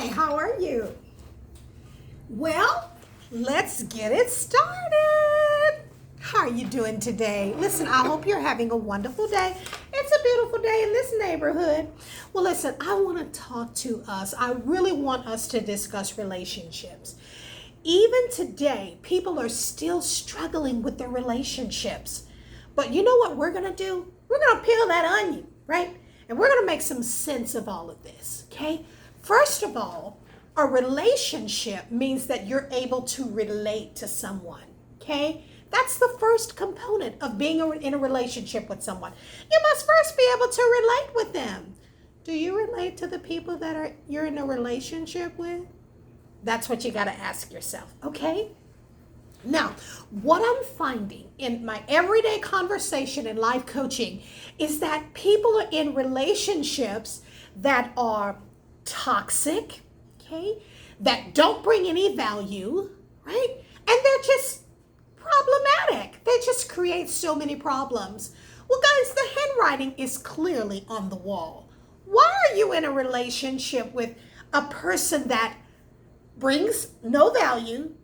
Hi, how are you? Well, let's get it started. How are you doing today? Listen, I hope you're having a wonderful day. It's a beautiful day in this neighborhood. Well, listen, I want to talk to us. I really want us to discuss relationships. Even today, people are still struggling with their relationships. But you know what we're going to do? We're going to peel that onion, right? And we're going to make some sense of all of this, okay? First of all, a relationship means that you're able to relate to someone, okay? That's the first component of being in a relationship with someone. You must first be able to relate with them. Do you relate to the people that you're in a relationship with? That's what you got to ask yourself, okay? Now, what I'm finding in my everyday conversation and life coaching is that people are in relationships that are toxic, okay, that don't bring any value, right? And they're just problematic. They just create so many problems. Well, guys, the handwriting is clearly on the wall. Why are you in a relationship with a person that brings no value,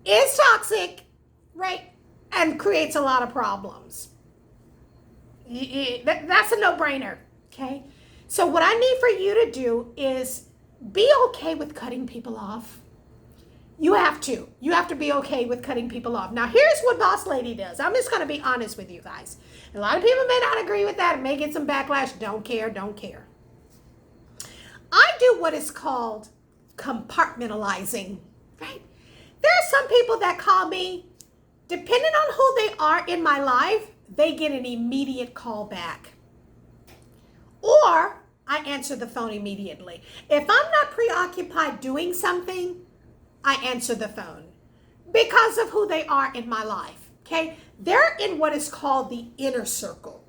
is toxic, right, and creates a lot of problems? That's a no-brainer, okay? So what I need for you to do is be okay with cutting people off. You have to. You have to be okay with cutting people off. Now, here's what Boss Lady does. I'm just going to be honest with you guys. A lot of people may not agree with that and may get some backlash. Don't care, don't care. I do what is called compartmentalizing, right? There are some people that call me, depending on who they are in my life, they get an immediate call back. Or I answer the phone immediately. If I'm not preoccupied doing something, I answer the phone because of who they are in my life, okay? They're in what is called the inner circle.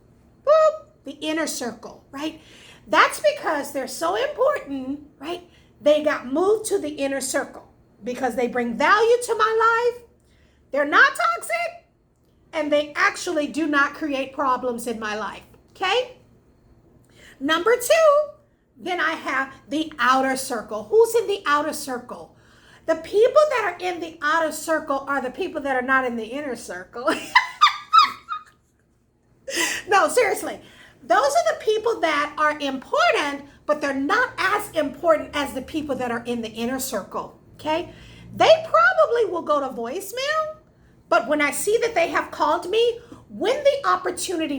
Boop, the inner circle, right? That's because they're so important, right? They got moved to the inner circle because they bring value to my life. They're not toxic, and they actually do not create problems in my life, okay? Number two, then I have the outer circle. Who's in the outer circle? The people that are in the outer circle are the people that are not in the inner circle. No, seriously. Those are the people that are important, but they're not as important as the people that are in the inner circle, okay? They probably will go to voicemail, but when I see that they have called me, when the opportunity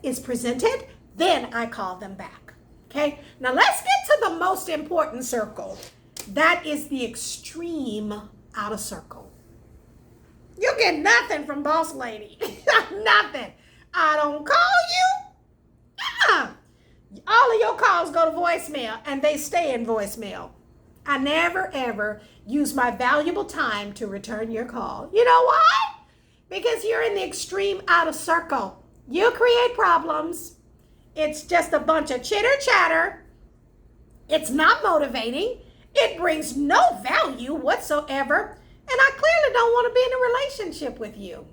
is presented, then I call them back, okay? Now let's get to the most important circle. That is the extreme outer circle. You get nothing from Boss Lady. Nothing. I don't call you. All of your calls go to voicemail, and they stay in voicemail. I never, ever use my valuable time to return your call. You know why? Because you're in the extreme outer circle. You create problems. It's just a bunch of chitter chatter. It's not motivating. It brings no value whatsoever. And I clearly don't want to be in a relationship with you.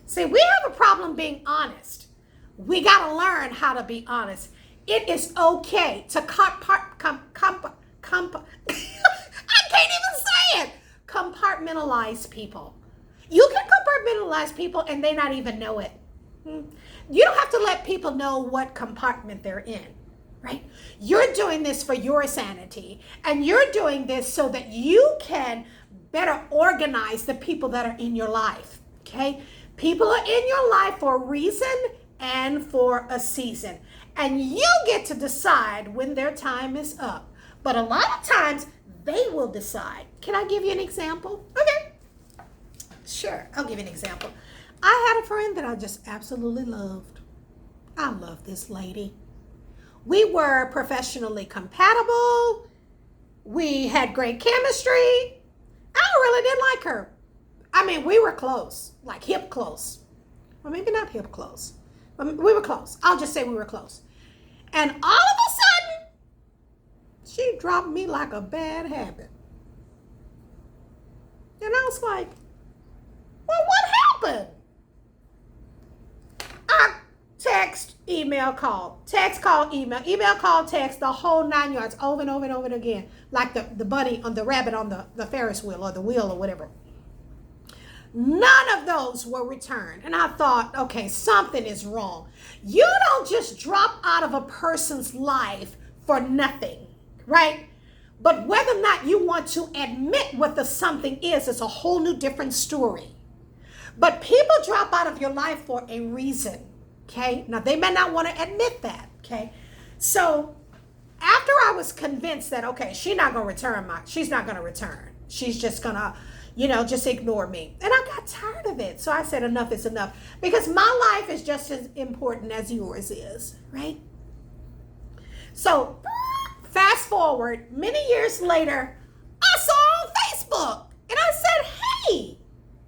See, we have a problem being honest. We got to learn how to be honest. It is okay to compartmentalize people. You can compartmentalize people and they not even know it. You don't have to let people know what compartment they're in, right? You're doing this for your sanity, and you're doing this so that you can better organize the people that are in your life, okay? People are in your life for a reason and for a season, and you get to decide when their time is up. But a lot of times they will decide. Can I give you an example? Okay, sure, I'll give you an example. I had a friend that I just absolutely loved. I love this lady. We were professionally compatible. We had great chemistry. I really didn't like her. I mean, we were close, like hip close. Or maybe not hip close. We were close. I'll just say we were close. And all of a sudden, she dropped me like a bad habit. And I was like, well, what happened? I text, email, call, text, call, email, call, text, the whole 9 yards, over and over and over and again, like the bunny on the rabbit on the Ferris wheel or the wheel or whatever. None of those were returned. And I thought, okay, something is wrong. You don't just drop out of a person's life for nothing, right? But whether or not you want to admit what the something is, it's a whole new different story. But people drop out of your life for a reason, okay? Now, they may not want to admit that, okay? So after I was convinced that, okay, she's not going to return. She's just going to, just ignore me. And I got tired of it. So I said, enough is enough. Because my life is just as important as yours is, right? So fast forward, many years later, I saw on Facebook. And I said, hey,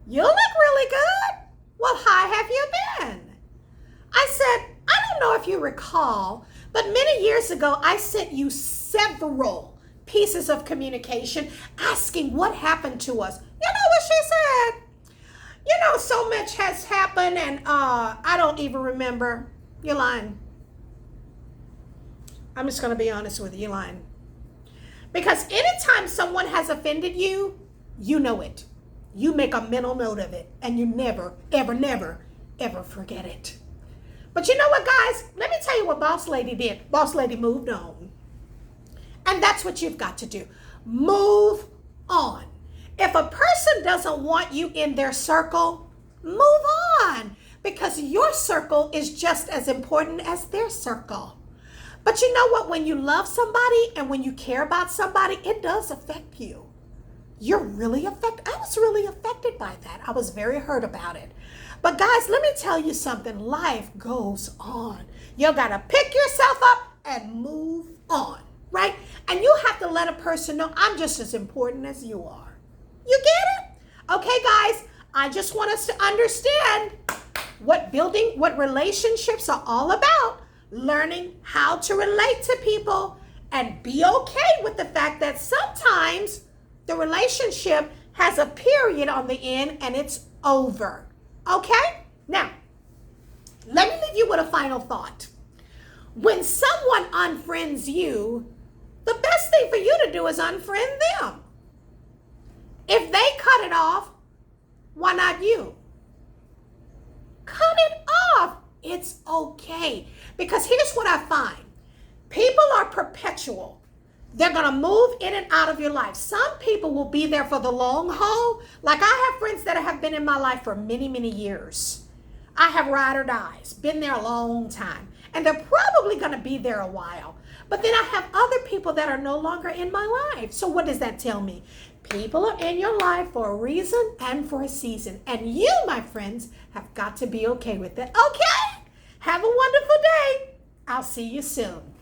you look really good. Well, how have you been? I said, I don't know if you recall, but many years ago, I sent you several pieces of communication asking what happened to us. You know what she said? So much has happened and I don't even remember. You're lying. I'm just going to be honest with you. You're lying. Because anytime someone has offended you, you know it. You make a mental note of it and you never, ever forget it. But you know what, guys? Let me tell you what Boss Lady did. Boss Lady moved on. And that's what you've got to do. Move on. If a person doesn't want you in their circle, move on. Because your circle is just as important as their circle. But you know what? When you love somebody and when you care about somebody, it does affect you. You're really affected. I was really affected by that. I was very hurt about it. But guys, let me tell you something. Life goes on. You got to pick yourself up and move on, right? And you have to let a person know, I'm just as important as you are. You get it? Okay, guys, I just want us to understand what relationships are all about. Learning how to relate to people and be okay with the fact that sometimes the relationship has a period on the end and it's over. Okay? Now, let me leave you with a final thought. When someone unfriends you, the best thing for you to do is unfriend them. If they cut it off, why not you? Cut it off. It's okay. Because here's what I find. People are perpetual. They're going to move in and out of your life. Some people will be there for the long haul. Like I have friends that have been in my life for many, many years. I have ride or dies, been there a long time. And they're probably going to be there a while. But then I have other people that are no longer in my life. So what does that tell me? People are in your life for a reason and for a season. And you, my friends, have got to be okay with it. Okay? Have a wonderful day. I'll see you soon.